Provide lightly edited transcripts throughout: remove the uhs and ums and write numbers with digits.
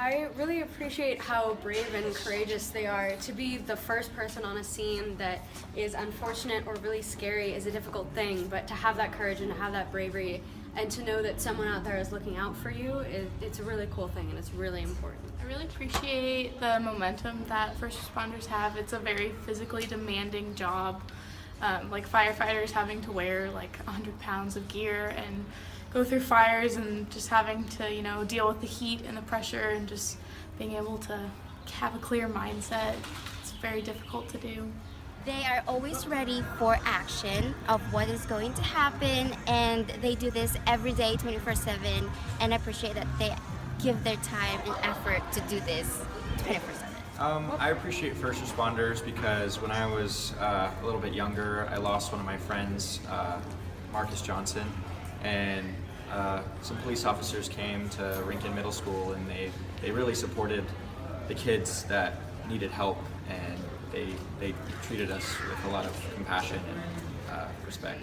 I really appreciate how brave and courageous they are. To be the first person on a scene that is unfortunate or really scary is a difficult thing, but to have that courage and to have that bravery and to know that someone out there is looking out for you, it's a really cool thing and it's really important. I really appreciate the momentum that first responders have. It's a very physically demanding job. Like firefighters having to wear like 100 pounds of gear and go through fires and just having to, deal with the heat and the pressure and just being able to have a clear mindset. It's very difficult to do. They are always ready for action of what is going to happen, and they do this every day 24/7, and I appreciate that they give their time and effort to do this 24/7. I appreciate first responders because when I was a little bit younger, I lost one of my friends, Marcus Johnson, and some police officers came to Rincon Middle School, and they really supported the kids that needed help, and they treated us with a lot of compassion and respect.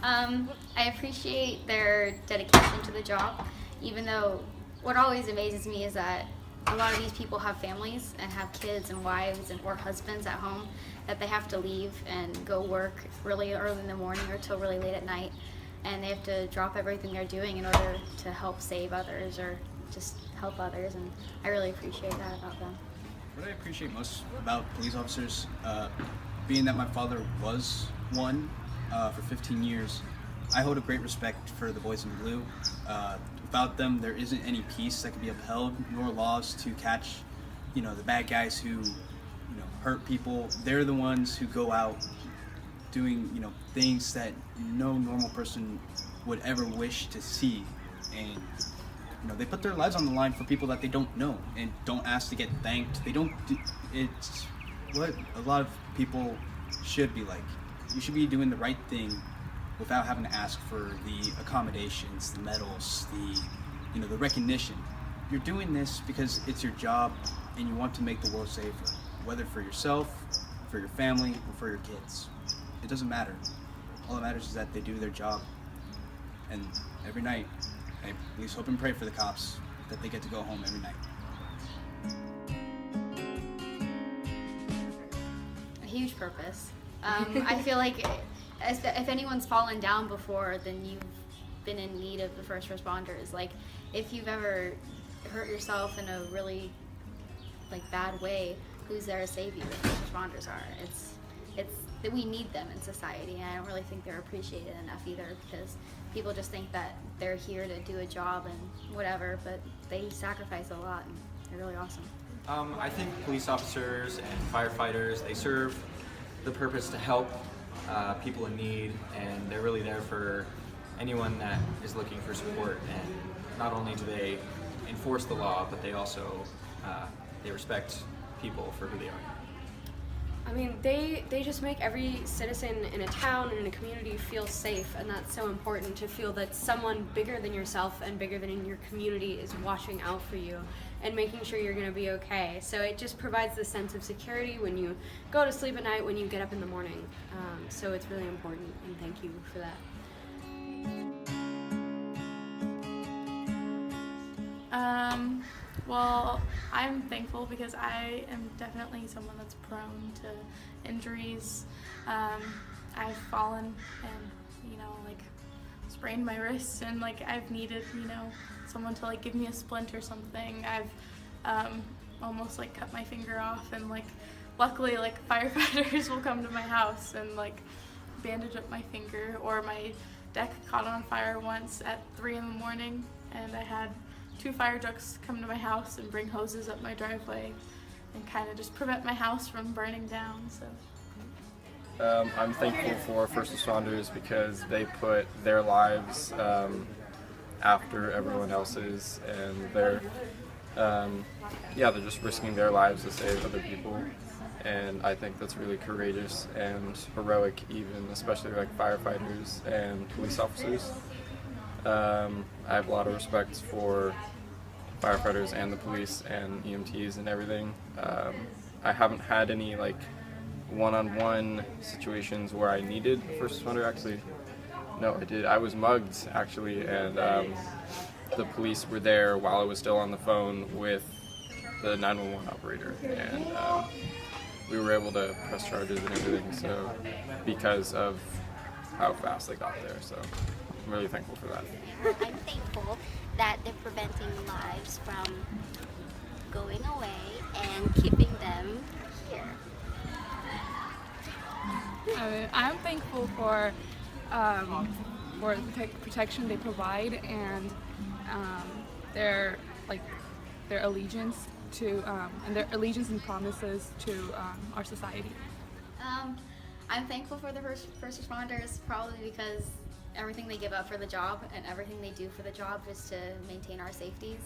I appreciate their dedication to the job, even though what always amazes me is that a lot of these people have families and have kids and wives or husbands at home that they have to leave and go work really early in the morning or till really late at night, and they have to drop everything they're doing in order to help save others or just help others, and I really appreciate that about them. What I appreciate most about police officers, being that my father was one for 15 years, I hold a great respect for the boys in blue. Without them, there isn't any peace that can be upheld, nor laws to catch, the bad guys who, hurt people. They're the ones who go out doing, things that no normal person would ever wish to see, and they put their lives on the line for people that they don't know and don't ask to get thanked. It's what a lot of people should be like. You should be doing the right thing without having to ask for the accommodations, the medals, the recognition. You're doing this because it's your job and you want to make the world safer, whether for yourself, for your family, or for your kids. It doesn't matter. All that matters is that they do their job. And every night, I at least hope and pray for the cops that they get to go home every night. A huge purpose. I feel like if anyone's fallen down before, then you've been in need of the first responders. Like, if you've ever hurt yourself in a really bad way, who's there to save you? The first responders are. It's that we need them in society, and I don't really think they're appreciated enough either, because people just think that they're here to do a job and whatever, but they sacrifice a lot, and they're really awesome. I think police officers and firefighters, they serve the purpose to help people in need, and they're really there for anyone that is looking for support. And not only do they enforce the law, but they also they respect people for who they are. I mean, they just make every citizen in a town and in a community feel safe, and that's so important, to feel that someone bigger than yourself and bigger than your community is watching out for you and making sure you're going to be okay. So it just provides the sense of security when you go to sleep at night, when you get up in the morning. So it's really important, and thank you for that. Well, I'm thankful because I am definitely someone that's prone to injuries. I've fallen and, sprained my wrist, and I've needed, someone to give me a splint or something. I've almost cut my finger off, and luckily firefighters will come to my house and bandage up my finger. Or my deck caught on fire once at 3 in the morning, and I had 2 fire trucks come to my house and bring hoses up my driveway and kind of just prevent my house from burning down. So I'm thankful for first responders because they put their lives after everyone else's, and they're just risking their lives to save other people. And I think that's really courageous and heroic, even especially firefighters and police officers. I have a lot of respect for firefighters and the police and EMTs and everything. I haven't had any one-on-one situations where I needed a first responder. Actually, no, I did. I was mugged actually, and the police were there while I was still on the phone with the 911 operator, and we were able to press charges and everything. So because of how fast they got there, so I'm really thankful for that. I'm thankful that they're preventing lives from going away and keeping them here. I'm thankful for the protection they provide and their allegiance to and their allegiance and promises to our society. I'm thankful for the first responders, probably because everything they give up for the job and everything they do for the job is to maintain our safeties.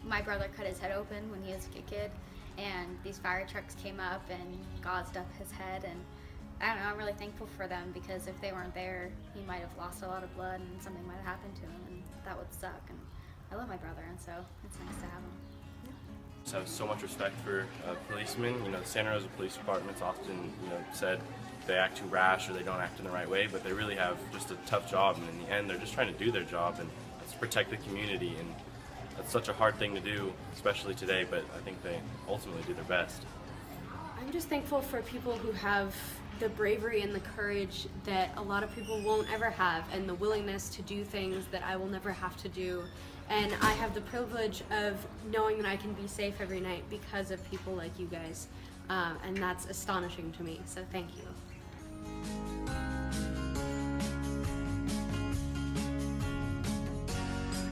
My brother cut his head open when he was a kid, and these fire trucks came up and gauzed up his head, and I don't know, I'm really thankful for them, because if they weren't there, he might have lost a lot of blood and something might have happened to him, and that would suck. And I love my brother, and so it's nice to have him. I have so much respect for policemen. You know, the Santa Rosa Police Department's often, said they act too rash or they don't act in the right way, but they really have just a tough job, and in the end, they're just trying to do their job, and that's to protect the community, and that's such a hard thing to do, especially today, but I think they ultimately do their best. I'm just thankful for people who have the bravery and the courage that a lot of people won't ever have, and the willingness to do things that I will never have to do. And I have the privilege of knowing that I can be safe every night because of people like you guys. And that's astonishing to me, so thank you.